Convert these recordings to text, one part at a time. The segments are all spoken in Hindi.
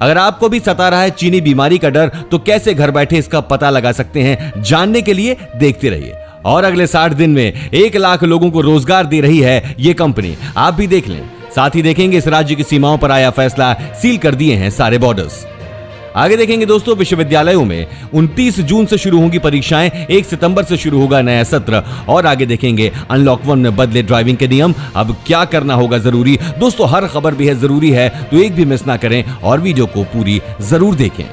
अगर आपको भी सता रहा है चीनी बीमारी का डर, तो कैसे घर बैठे इसका पता लगा सकते हैं, जानने के लिए देखते रहिए। और अगले 60 दिन में 1 लाख लोगों को रोजगार दे रही है ये कंपनी, आप भी देख लें। साथ ही देखेंगे इस राज्य की सीमाओं पर आया फैसला, सील कर दिए हैं सारे बॉर्डर्स। आगे देखेंगे दोस्तों, विश्वविद्यालयों में 29 जून से शुरू होंगी परीक्षाएं, 1 सितंबर से शुरू होगा नया सत्र। और आगे देखेंगे अनलॉक 1 में बदले ड्राइविंग के नियम, अब क्या करना होगा जरूरी। दोस्तों हर खबर भी है जरूरी है, तो एक भी मिस ना करें और वीडियो को पूरी जरूर देखें।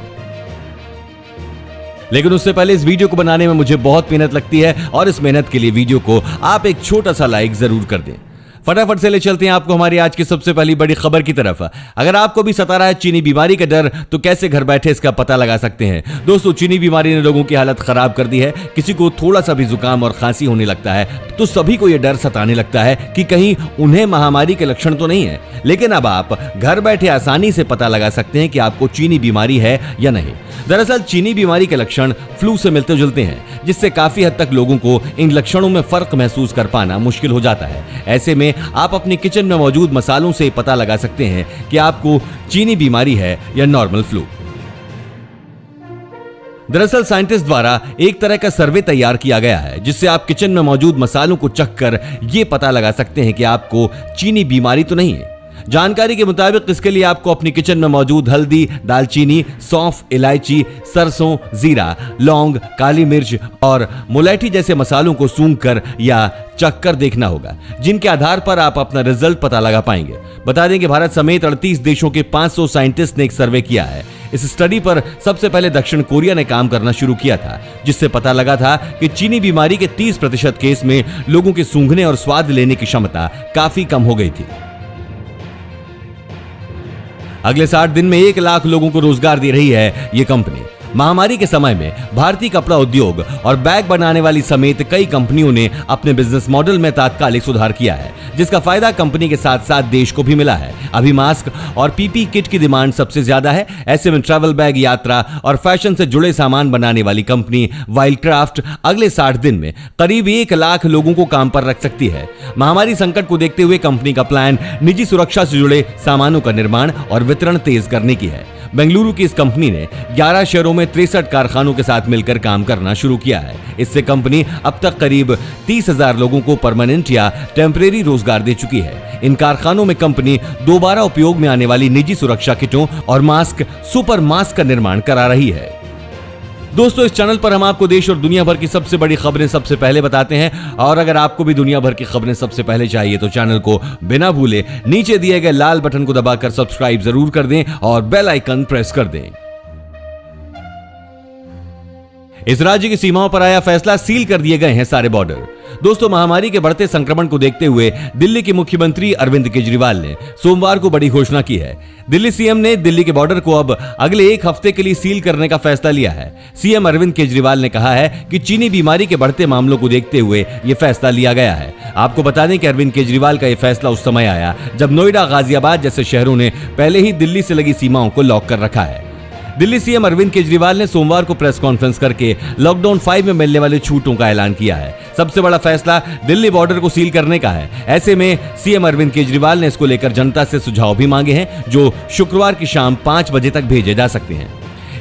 लेकिन उससे पहले इस वीडियो को बनाने में मुझे बहुत मेहनत लगती है और इस मेहनत के लिए वीडियो को आप एक छोटा सा लाइक जरूर कर दें। फटाफट से ले चलते हैं आपको हमारी आज की सबसे पहली बड़ी खबर की तरफ। अगर आपको भी सता रहा है चीनी बीमारी का डर, तो कैसे घर बैठे इसका पता लगा सकते हैं। दोस्तों चीनी बीमारी ने लोगों की हालत खराब कर दी है। किसी को थोड़ा सा भी जुकाम और खांसी होने लगता है तो सभी को यह डर सताने लगता है कि कहीं उन्हें महामारी के लक्षण तो नहीं है। लेकिन अब आप घर बैठे आसानी से पता लगा सकते हैं कि आपको चीनी बीमारी है या नहीं। दरअसल चीनी बीमारी के लक्षण फ्लू से मिलते जुलते हैं, जिससे काफी हद तक लोगों को इन लक्षणों में फर्क महसूस कर पाना मुश्किल हो जाता है। ऐसे में आप अपने किचन में मौजूद मसालों से पता लगा सकते हैं कि आपको चीनी बीमारी है या नॉर्मल फ्लू। दरअसल साइंटिस्ट द्वारा एक तरह का सर्वे तैयार किया गया है, जिससे आप किचन में मौजूद मसालों को चख कर यह पता लगा सकते हैं कि आपको चीनी बीमारी तो नहीं है। जानकारी के मुताबिक इसके लिए आपको अपनी किचन में मौजूद हल्दी, दालचीनी, सौंफ, इलायची, सरसों, जीरा, लौंग, काली मिर्च और मुलैठी जैसे मसालों को सूंघकर या चख कर देखना होगा, जिनके आधार पर आप अपना रिजल्ट पता लगा पाएंगे। बता दें कि भारत समेत 38 देशों के 500 साइंटिस्ट ने एक सर्वे किया है। इस स्टडी पर सबसे पहले दक्षिण कोरिया ने काम करना शुरू किया था, जिससे पता लगा था कि चीनी बीमारी के 30% केस में लोगों के सूंघने और स्वाद लेने की क्षमता काफी कम हो गई थी। अगले 60 दिन में 1 लाख लोगों को रोजगार दे रही है ये कंपनी। महामारी के समय में भारतीय कपड़ा उद्योग और बैग बनाने वाली समेत कई कंपनियों ने अपने बिजनेस मॉडल में तात्कालिक सुधार किया है, जिसका फायदा कंपनी के साथ साथ देश को भी मिला है। अभी मास्क और पीपी किट की डिमांड सबसे ज्यादा है। ऐसे में ट्रैवल बैग, यात्रा और फैशन से जुड़े सामान बनाने वाली कंपनी वाइल्डक्राफ्ट अगले 60 दिन में करीब 1 लाख लोगों को काम पर रख सकती है। महामारी संकट को देखते हुए कंपनी का प्लान निजी सुरक्षा से जुड़े सामानों का निर्माण और वितरण तेज करने की है। बेंगलुरु की इस कंपनी ने 11 शहरों में 63 कारखानों के साथ मिलकर काम करना शुरू किया है। इससे कंपनी अब तक करीब 30,000 लोगों को परमानेंट या टेम्परेरी रोजगार दे चुकी है। इन कारखानों में कंपनी दोबारा उपयोग में आने वाली निजी सुरक्षा किटों और मास्क, सुपर मास्क का निर्माण करा रही है। दोस्तों इस चैनल पर हम आपको देश और दुनिया भर की सबसे बड़ी खबरें सबसे पहले बताते हैं, और अगर आपको भी दुनिया भर की खबरें सबसे पहले चाहिए तो चैनल को बिना भूले नीचे दिए गए लाल बटन को दबाकर सब्सक्राइब जरूर कर दें और बेल आइकन प्रेस कर दें। इस राज्य की सीमाओं पर आया फैसला, सील कर दिए गए हैं सारे बॉर्डर। दोस्तों महामारी के बढ़ते संक्रमण को देखते हुए दिल्ली के मुख्यमंत्री अरविंद केजरीवाल ने सोमवार को बड़ी घोषणा की है। दिल्ली सीएम ने दिल्ली के बॉर्डर को अब अगले 1 हफ्ते के लिए सील करने का फैसला लिया है। सीएम अरविंद केजरीवाल ने कहा है कि चीनी बीमारी के बढ़ते मामलों को देखते हुए यह फैसला लिया गया है। आपको बता दें कि अरविंद केजरीवाल का यह फैसला उस समय आया जब नोएडा, गाजियाबाद जैसे शहरों ने पहले ही दिल्ली से लगी सीमाओं को लॉक कर रखा है। दिल्ली सीएम अरविंद केजरीवाल ने सोमवार को प्रेस कॉन्फ्रेंस करके लॉकडाउन 5 में मिलने वाली छूटों का ऐलान किया है। सबसे बड़ा फैसला दिल्ली बॉर्डर को सील करने का है। ऐसे में सीएम अरविंद केजरीवाल ने इसको लेकर जनता से सुझाव भी मांगे हैं, जो शुक्रवार की शाम 5 बजे तक भेजे जा सकते हैं।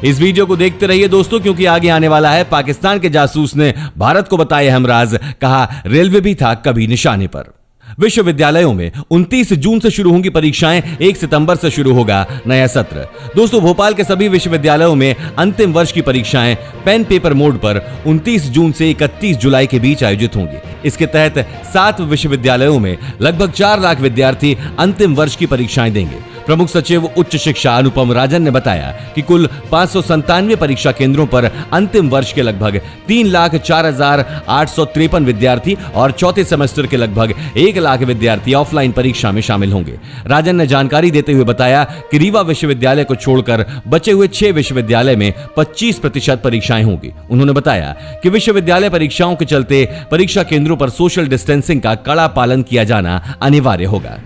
इस वीडियो को देखते रहिए दोस्तों, क्योंकि आगे आने वाला है पाकिस्तान के जासूस ने भारत को बताए अहम राज, कहा रेलवे भी था कभी निशाने पर। विश्वविद्यालयों में 29 जून से शुरू होंगी परीक्षाएं, 1 सितंबर से शुरू होगा नया सत्र। दोस्तों भोपाल के सभी विश्वविद्यालयों में अंतिम वर्ष की परीक्षाएं पेन पेपर मोड पर 29 जून से 31 जुलाई के बीच आयोजित होंगी। इसके तहत 7 विश्वविद्यालयों में लगभग 4 लाख विद्यार्थी अंतिम वर्ष की परीक्षाएं देंगे। प्रमुख सचिव उच्च शिक्षा अनुपम राजन ने बताया कि कुल 597 परीक्षा केंद्रों पर अंतिम वर्ष के लगभग 3,04,853 विद्यार्थी और चौथे सेमेस्टर के लगभग 1 लाख विद्यार्थी ऑफलाइन परीक्षा में शामिल होंगे। राजन ने जानकारी देते हुए बताया कि रीवा विश्वविद्यालय को छोड़कर बचे हुए 6 विश्वविद्यालय में 25% परीक्षाएं होंगी। उन्होंने बताया कि विश्वविद्यालय परीक्षाओं के चलते परीक्षा केंद्रों पर सोशल डिस्टेंसिंग का कड़ा पालन किया जाना अनिवार्य होगा।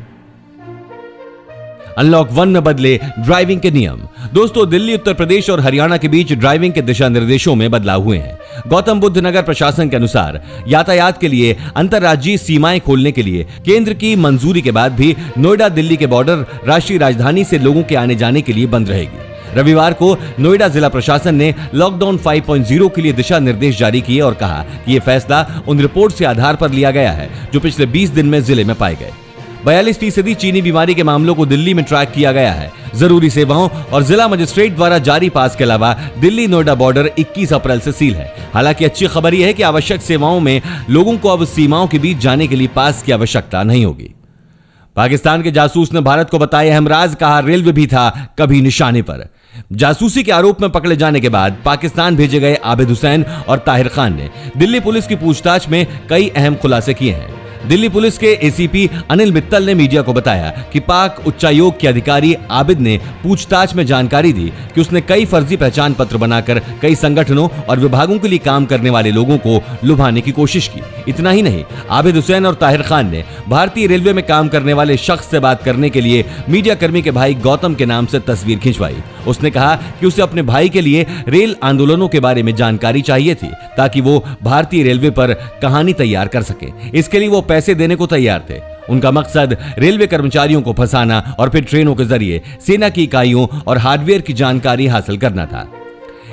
अनलॉक 1 में बदले ड्राइविंग के नियम। दोस्तों दिल्ली, उत्तर प्रदेश और हरियाणा के बीच ड्राइविंग के दिशा निर्देशों में बदलाव हुए हैं। गौतम बुद्ध नगर प्रशासन के अनुसार यातायात के लिए अंतर्राज्यीय सीमाएं खोलने के लिए केंद्र की मंजूरी के बाद भी नोएडा दिल्ली के बॉर्डर राष्ट्रीय राजधानी से लोगों के आने जाने के लिए बंद रहेगी। रविवार को नोएडा जिला प्रशासन ने लॉकडाउन 5.0 के लिए दिशा निर्देश जारी किए और कहा कि यह फैसला उन रिपोर्ट के आधार पर लिया गया है जो पिछले 20 दिन में जिले में पाए गए। 42% चीनी बीमारी के मामलों को दिल्ली में ट्रैक किया गया है। जरूरी सेवाओं और जिला मजिस्ट्रेट द्वारा जारी पास के अलावा दिल्ली नोएडा बॉर्डर 21 अप्रैल से सील है। हालांकि अच्छी खबर यह है कि आवश्यक सेवाओं में लोगों को अब सीमाओं के बीच जाने के लिए पास की आवश्यकता नहीं होगी। पाकिस्तान के जासूस ने भारत को बताया अहम राज, कहा रेलवे भी था कभी निशाने पर। जासूसी के आरोप में पकड़े जाने के बाद पाकिस्तान भेजे गए आबिद हुसैन और ताहिर खान ने दिल्ली पुलिस की पूछताछ में कई अहम खुलासे किए हैं। दिल्ली पुलिस के एसीपी अनिल मित्तल ने मीडिया को बताया कि पाक उच्चायोग के अधिकारी आबिद ने पूछताछ में जानकारी दी कि उसने कई फर्जी पहचान पत्र बनाकर कई संगठनों और विभागों के लिए काम करने वाले लोगों को लुभाने की कोशिश की। इतना ही नहीं, आबिद हुसैन और ताहिर खान ने भारतीय रेलवे में काम करने वाले शख्स से बात करने के लिए मीडिया कर्मी के भाई गौतम के नाम से तस्वीर खिंचवाई। उसने कहा कि उसे अपने भाई के लिए रेल आंदोलनों के बारे में जानकारी चाहिए थी ताकि वो भारतीय रेलवे पर कहानी तैयार कर सके। इसके लिए वो पैसे देने को तैयार थे। उनका मकसद रेलवे कर्मचारियों को फंसाना और फिर ट्रेनों के जरिए सेना की इकाइयों और हार्डवेयर की जानकारी हासिल करना था।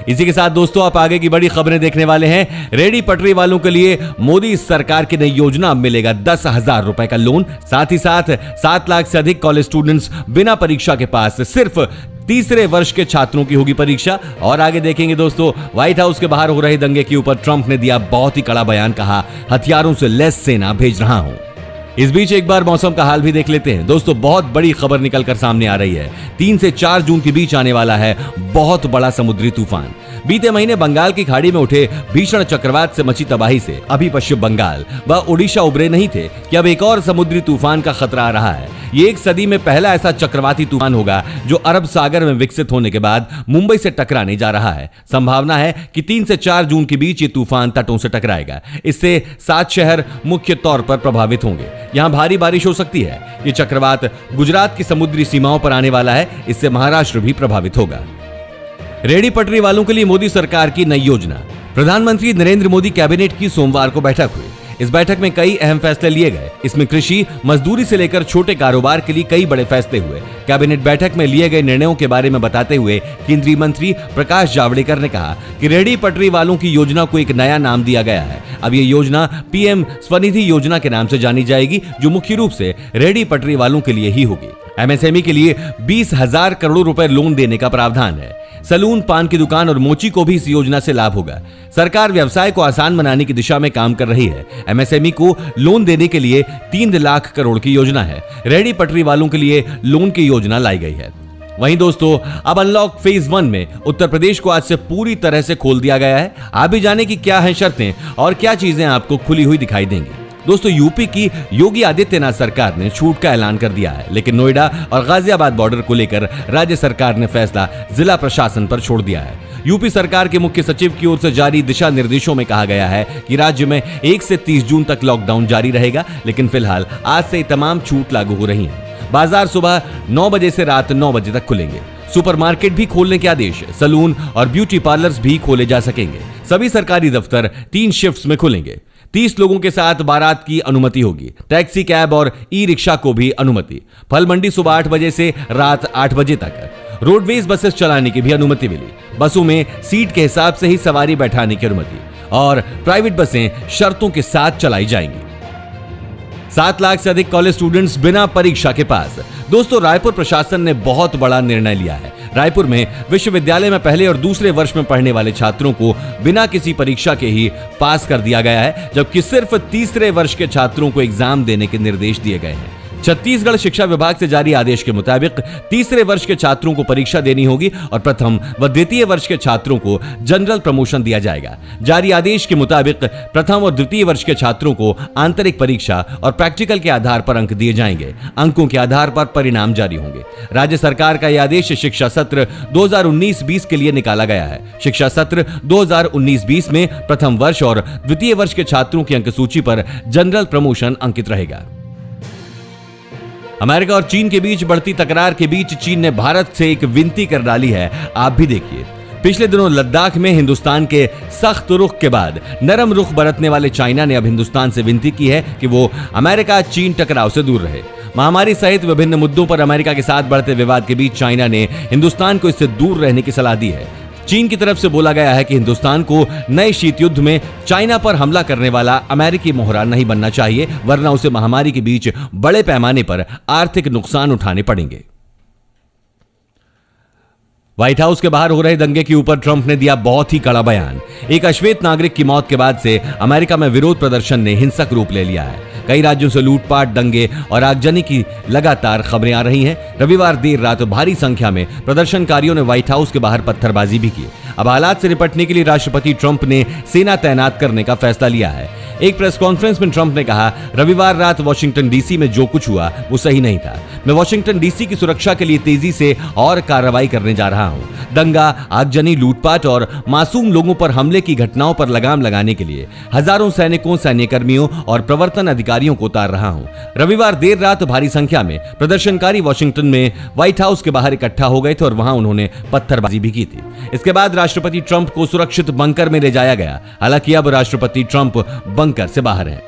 इसी के साथ दोस्तों आप आगे की बड़ी खबरें देखने वाले हैं। रेहड़ी पटरी वालों के लिए मोदी सरकार की नई योजना, अब मिलेगा 10,000 रुपए का लोन। साथ ही साथ 7 लाख से अधिक कॉलेज स्टूडेंट्स बिना परीक्षा के पास, सिर्फ तीसरे वर्ष के छात्रों की होगी परीक्षा। और आगे देखेंगे दोस्तों, व्हाइट हाउस के बाहर हो रहे दंगे के ऊपर ट्रंप ने दिया बहुत ही कड़ा बयान, कहा हथियारों से लैस सेना भेज रहा हूं। इस बीच एक बार मौसम का हाल भी देख लेते हैं। दोस्तों बहुत बड़ी खबर निकलकर सामने आ रही है। 3 से 4 जून के बीच आने वाला है बहुत बड़ा समुद्री तूफान। बीते महीने बंगाल की खाड़ी में उठे भीषण चक्रवात से मची तबाही से अभी पश्चिम बंगाल व ओडिशा उबरे नहीं थे कि अब एक और समुद्री तूफान का खतरा आ रहा है। ये एक सदी में पहला ऐसा चक्रवाती तूफान होगा जो अरब सागर में विकसित होने के बाद मुंबई से टकराने जा रहा है। संभावना है कि 3 से 4 जून के बीच ये तूफान तटों से टकराएगा। इससे 7 शहर मुख्य तौर पर प्रभावित होंगे। यहां भारी बारिश हो सकती है। ये चक्रवात गुजरात की समुद्री सीमाओं पर आने वाला है। इससे महाराष्ट्र भी प्रभावित होगा। रेहड़ी पटरी वालों के लिए मोदी सरकार की नई योजना। प्रधानमंत्री नरेंद्र मोदी कैबिनेट की सोमवार को बैठक हुई। इस बैठक में कई अहम फैसले लिए गए। इसमें कृषि, मजदूरी से लेकर छोटे कारोबार के लिए कई बड़े फैसले हुए। कैबिनेट बैठक में लिए गए निर्णयों के बारे में बताते हुए केंद्रीय मंत्री प्रकाश जावड़ेकर ने कहा कि रेहड़ी पटरी वालों की योजना को एक नया नाम दिया गया है। अब ये योजना पीएम स्वनिधि योजना के नाम से जानी जाएगी, जो मुख्य रूप से रेहड़ी पटरी वालों के लिए ही होगी। एमएसएमई के लिए 20,000 करोड़ रुपए लोन देने का प्रावधान है। सलून, पान की दुकान और मोची को भी इस योजना से लाभ होगा। सरकार व्यवसाय को आसान बनाने की दिशा में काम कर रही है। एमएसएमई को लोन देने के लिए 3 लाख करोड़ की योजना है। रेहड़ी पटरी वालों के लिए लोन की योजना लाई गई है। वहीं दोस्तों अब अनलॉक फेज 1 में उत्तर प्रदेश को आज से पूरी तरह से खोल दिया गया है। आप भी जाने की क्या है शर्तें और क्या चीजें आपको खुली हुई दिखाई देंगी। दोस्तों यूपी की योगी आदित्यनाथ सरकार ने छूट का ऐलान कर दिया है, लेकिन नोएडा और गाजियाबाद बॉर्डर को लेकर राज्य सरकार ने फैसला जिला प्रशासन पर छोड़ दिया है। यूपी सरकार के मुख्य सचिव की ओर से जारी दिशा निर्देशों में कहा गया है कि राज्य में 1 से 30 जून तक लॉकडाउन जारी रहेगा, लेकिन फिलहाल आज से तमाम छूट लागू हो रही है। बाजार सुबह 9 बजे से रात 9 बजे तक खुलेंगे। सुपरमार्केट भी खोलने के आदेश। सलून और ब्यूटी पार्लर्स भी खोले जा सकेंगे। सभी सरकारी दफ्तर 3 शिफ्ट्स में खुलेंगे। 30 लोगों के साथ बारात की अनुमति होगी। टैक्सी, कैब और ई रिक्शा को भी अनुमति। फल मंडी सुबह 8 बजे से रात 8 बजे तक। रोडवेज बसेस चलाने की भी अनुमति मिली। बसों में सीट के हिसाब से ही सवारी बैठाने की अनुमति और प्राइवेट बसें शर्तों के साथ चलाई जाएंगी। 7 लाख से अधिक कॉलेज स्टूडेंट्स बिना परीक्षा के पास। दोस्तों रायपुर प्रशासन ने बहुत बड़ा निर्णय लिया है। रायपुर में विश्वविद्यालय में पहले और दूसरे वर्ष में पढ़ने वाले छात्रों को बिना किसी परीक्षा के ही पास कर दिया गया है, जबकि सिर्फ तीसरे वर्ष के छात्रों को एग्जाम देने के निर्देश दिए गए हैं। छत्तीसगढ़ शिक्षा विभाग से जारी आदेश के मुताबिक तीसरे वर्ष के छात्रों को परीक्षा देनी होगी और प्रथम व द्वितीय वर्ष के छात्रों को जनरल प्रमोशन दिया जाएगा। जारी आदेश के मुताबिक प्रथम और द्वितीय वर्ष के छात्रों को आंतरिक परीक्षा और प्रैक्टिकल के आधार पर अंक दिए जाएंगे। अंकों के आधार पर परिणाम जारी होंगे। राज्य सरकार का यह आदेश शिक्षा सत्र 2019-20 के लिए निकाला गया है। शिक्षा सत्र 2019-20 में प्रथम वर्ष और द्वितीय वर्ष के छात्रों की अंक सूची पर जनरल प्रमोशन अंकित रहेगा। अमेरिका और चीन के बीच बढ़ती तकरार के बीच चीन ने भारत से एक विनती कर डाली है। आप भी देखिए। पिछले दिनों लद्दाख में हिंदुस्तान के सख्त रुख के बाद नरम रुख बरतने वाले चाइना ने अब हिंदुस्तान से विनती की है कि वो अमेरिका चीन टकराव से दूर रहे। महामारी सहित विभिन्न मुद्दों पर अमेरिका के साथ बढ़ते विवाद के बीच चाइना ने हिंदुस्तान को इससे दूर रहने की सलाह दी है। चीन की तरफ से बोला गया है कि हिंदुस्तान को नए शीत युद्ध में चाइना पर हमला करने वाला अमेरिकी मोहरा नहीं बनना चाहिए, वरना उसे महामारी के बीच बड़े पैमाने पर आर्थिक नुकसान उठाने पड़ेंगे। व्हाइट हाउस के बाहर हो रहे दंगे के ऊपर ट्रंप ने दिया बहुत ही कड़ा बयान। एक अश्वेत नागरिक की मौत के बाद से अमेरिका में विरोध प्रदर्शन ने हिंसक रूप ले लिया है। कई राज्यों से लूटपाट, दंगे और आगजनी की लगातार खबरें आ रही हैं। रविवार देर रात भारी संख्या में प्रदर्शनकारियों ने व्हाइट हाउस के बाहर पत्थरबाजी भी की। अब हालात से निपटने के लिए राष्ट्रपति ट्रंप ने सेना तैनात करने का फैसला लिया है। एक प्रेस कॉन्फ्रेंस में ट्रंप ने कहा, रविवार रात वॉशिंगटन डीसी में जो कुछ हुआ वो सही नहीं था। मैं वॉशिंगटन डीसी की सुरक्षा के लिए तेजी से और कार्रवाई करने जा रहा हूं। दंगा, आगजनी, लूटपाट और मासूम लोगों पर हमले की घटनाओं पर लगाम लगाने के लिए हजारों सैनिकों, सैन्यकर्मियों और प्रवर्तन अधिकारियों को उतार रहा हूं। रविवार देर रात भारी संख्या में प्रदर्शनकारी वॉशिंगटन में व्हाइट हाउस के बाहर इकट्ठा हो गए थे और वहां उन्होंने पत्थरबाजी भी की थी। इसके बाद राष्ट्रपति ट्रंप को सुरक्षित बंकर में ले जाया गया। हालांकि अब राष्ट्रपति ट्रंप बंकर से बाहर हैं।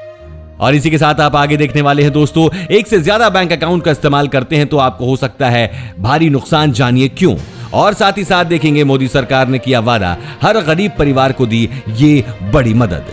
और इसी के साथ आप आगे देखने वाले हैं दोस्तों, एक से ज्यादा बैंक अकाउंट का इस्तेमाल करते हैं तो आपको हो सकता है भारी नुकसान, जानिए क्यों। और साथ ही साथ देखेंगे मोदी सरकार ने किया वादा, हर गरीब परिवार को दी ये बड़ी मदद।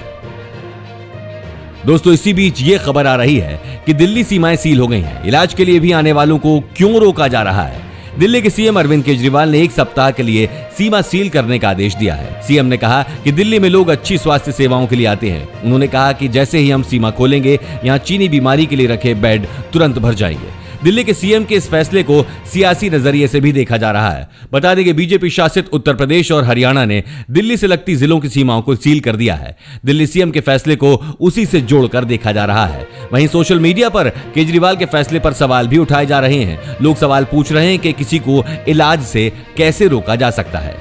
दोस्तों इसी बीच ये खबर आ रही है कि दिल्ली सीमाएं सील हो गई हैं। इलाज के लिए भी आने वालों को क्यों रोका जा रहा है? दिल्ली के सीएम अरविंद केजरीवाल ने एक सप्ताह के लिए सीमा सील करने का आदेश दिया है। सीएम ने कहा कि दिल्ली में लोग अच्छी स्वास्थ्य सेवाओं के लिए आते हैं। उन्होंने कहा कि जैसे ही हम सीमा खोलेंगे, यहां चीनी बीमारी के लिए रखे बेड तुरंत भर जाएंगे। दिल्ली के सीएम के इस फैसले को सियासी नजरिए से भी देखा जा रहा है। बता दें कि बीजेपी शासित उत्तर प्रदेश और हरियाणा ने दिल्ली से लगती जिलों की सीमाओं को सील कर दिया है। दिल्ली सीएम के फैसले को उसी से जोड़कर देखा जा रहा है। वहीं सोशल मीडिया पर केजरीवाल के फैसले पर सवाल भी उठाए जा रहे हैं। लोग सवाल पूछ रहे हैं कि किसी को इलाज से कैसे रोका जा सकता है।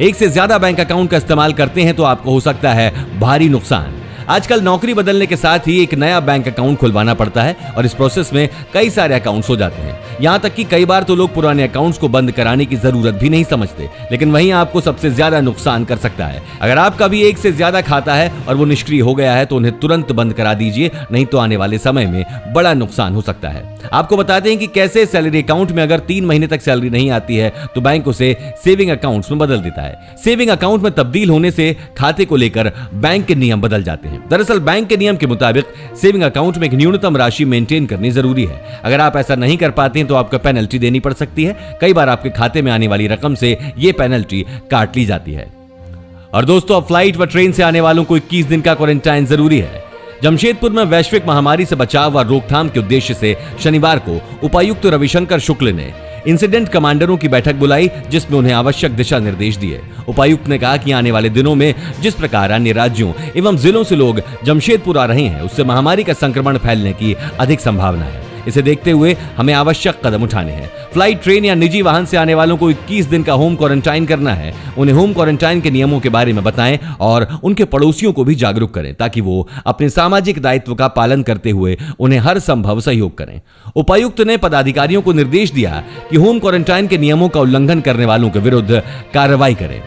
एक से ज्यादा बैंक अकाउंट का इस्तेमाल करते हैं तो आपको हो सकता है भारी नुकसान। आजकल नौकरी बदलने के साथ ही एक नया बैंक अकाउंट खुलवाना पड़ता है और इस प्रोसेस में कई सारे अकाउंट्स हो जाते हैं। यहां तक कि कई बार तो लोग पुराने अकाउंट्स को बंद कराने की जरूरत भी नहीं समझते, लेकिन वहीं आपको सबसे ज्यादा नुकसान कर सकता है। अगर आपका भी एक से ज्यादा खाता है और वो निष्क्रिय हो गया है तो उन्हें तुरंत बंद करा दीजिए, नहीं तो आने वाले समय में बड़ा नुकसान हो सकता है। आपको बताते हैं कि कैसे सैलरी अकाउंट में अगर 3 महीने तक सैलरी नहीं आती है तो बैंक उसे सेविंग अकाउंट्स में बदल देता है। सेविंग अकाउंट में तब्दील होने से खाते को लेकर बैंक के नियम बदल जाते हैं। दरअसल बैंक के नियम के मुताबिक सेविंग अकाउंट में एक न्यूनतम राशि मेंटेन करनी जरूरी है। अगर आप ऐसा नहीं कर पाते हैं तो आपको पेनल्टी देनी पड़ सकती है। कई बार आपके खाते में आने वाली रकम से यह पेनल्टी काट ली जाती है। और दोस्तों अब फ्लाइट व ट्रेन से आने वालों को 21 दिन का क्वारंटाइन जरूरी है। जमशेदपुर में वैश्विक महामारी से बचाव व रोकथाम के उद्देश्य से शनिवार को उपायुक्त रविशंकर शुक्ल ने इंसिडेंट कमांडरों की बैठक बुलाई, जिसमें उन्हें आवश्यक दिशा निर्देश दिए। उपायुक्त ने कहा कि आने वाले दिनों में जिस प्रकार अन्य राज्यों एवं जिलों से लोग जमशेदपुर आ रहे हैं, उससे महामारी का संक्रमण फैलने की अधिक संभावना है। इसे देखते हुए हमें आवश्यक कदम उठाने हैं। फ्लाइट, ट्रेन या निजी वाहन से आने वालों को 21 दिन का होम क्वारंटाइन करना है। उन्हें होम क्वारंटाइन के नियमों के बारे में बताएं और उनके पड़ोसियों को भी जागरूक करें ताकि वो अपने सामाजिक दायित्व का पालन करते हुए उन्हें हर संभव सहयोग करें। उपायुक्त ने पदाधिकारियों को निर्देश दिया कि होम क्वारंटाइन के नियमों का उल्लंघन करने वालों के विरुद्ध कार्रवाई करें।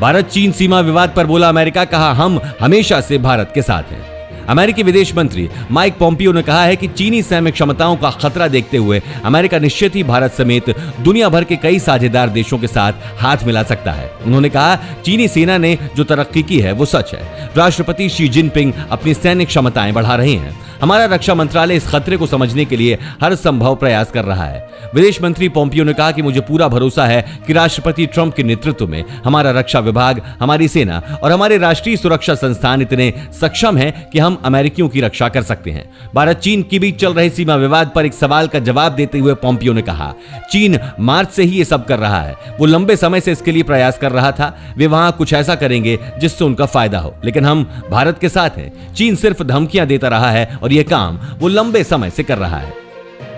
भारत चीन सीमा विवाद पर बोला अमेरिका, कहा हम हमेशा से भारत के साथ हैं। अमेरिकी विदेश मंत्री माइक पोम्पियो ने कहा है कि चीनी सैन्य क्षमताओं का खतरा देखते हुए अमेरिका निश्चित ही भारत समेत दुनिया भर के कई साझेदार देशों के साथ हाथ मिला सकता है। उन्होंने कहा, चीनी सेना ने जो तरक्की की है वो सच है। राष्ट्रपति शी जिनपिंग अपनी सैन्य क्षमताएं बढ़ा रहे हैं। हमारा रक्षा मंत्रालय इस खतरे को समझने के लिए हर संभव प्रयास कर रहा है। विदेश मंत्री पोम्पियो ने कहा कि मुझे पूरा भरोसा है कि राष्ट्रपति ट्रंप के नेतृत्व में हमारा रक्षा विभाग, हमारी सेना और हमारे राष्ट्रीय सुरक्षा संस्थान इतने सक्षम हैं कि हम अमेरिकियों की रक्षा कर सकते हैं। भारत चीन के बीच चल रहे सीमा विवाद पर एक सवाल का जवाब देते हुए पोम्पियो ने कहा, चीन मार्च से ही ये सब कर रहा है। वो लंबे समय से इसके लिए प्रयास कर रहा था। वे वहां कुछ ऐसा करेंगे जिससे उनका फायदा हो, लेकिन हम भारत के साथ हैं। चीन सिर्फ धमकियां देता रहा है और यह काम वो लंबे समय से कर रहा है।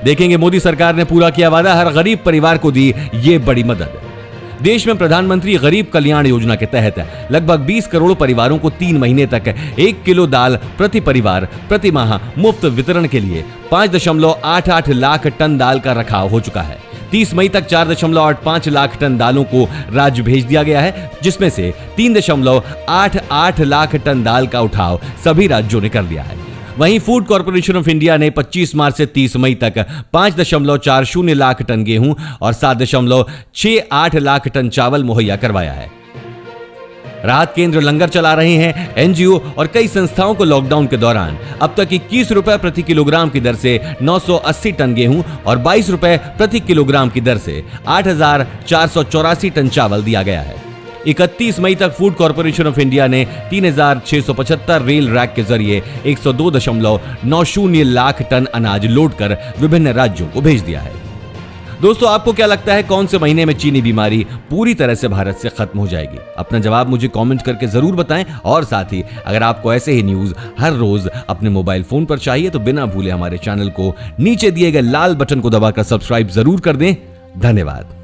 देखेंगे मोदी सरकार ने पूरा किया वादा, हर गरीब परिवार को दी ये बड़ी मदद। देश में प्रधानमंत्री गरीब कल्याण योजना के तहत लगभग 20 करोड़ परिवारों को 3 महीने तक 1 किलो दाल प्रति परिवार प्रति माह मुफ्त वितरण के लिए 5.88 लाख टन दाल का रखाव हो चुका है। 30 मई तक 4.85 लाख टन दालों को राज्य भेज दिया गया है, जिसमें से 3.88 लाख टन दाल का उठाव सभी राज्यों ने कर लिया है। वहीं फूड कॉर्पोरेशन ऑफ इंडिया ने 25 मार्च से 30 मई तक 5.40 लाख टन गेहूं और 7.68 लाख टन चावल मुहैया करवाया है। राहत केंद्र लंगर चला रहे हैं। एनजीओ और कई संस्थाओं को लॉकडाउन के दौरान अब तक 21 रुपए प्रति किलोग्राम की दर से 980 टन गेहूं और 22 रुपए प्रति किलोग्राम की दर से 8,484 टन चावल दिया गया है। 31 मई तक फूड कॉर्पोरेशन ऑफ इंडिया ने 3,675 रेल रैक के जरिए 102.90 लाख टन अनाज लोड कर विभिन्न राज्यों को भेज दिया है। दोस्तों, आपको क्या लगता है कौन से महीने में चीनी बीमारी पूरी तरह से भारत से खत्म हो जाएगी? अपना जवाब मुझे कमेंट करके जरूर बताएं। और साथ ही अगर आपको ऐसे ही न्यूज हर रोज अपने मोबाइल फोन पर चाहिए तो बिना भूले हमारे चैनल को नीचे दिए गए लाल बटन को दबाकर सब्सक्राइब जरूर कर दें। धन्यवाद।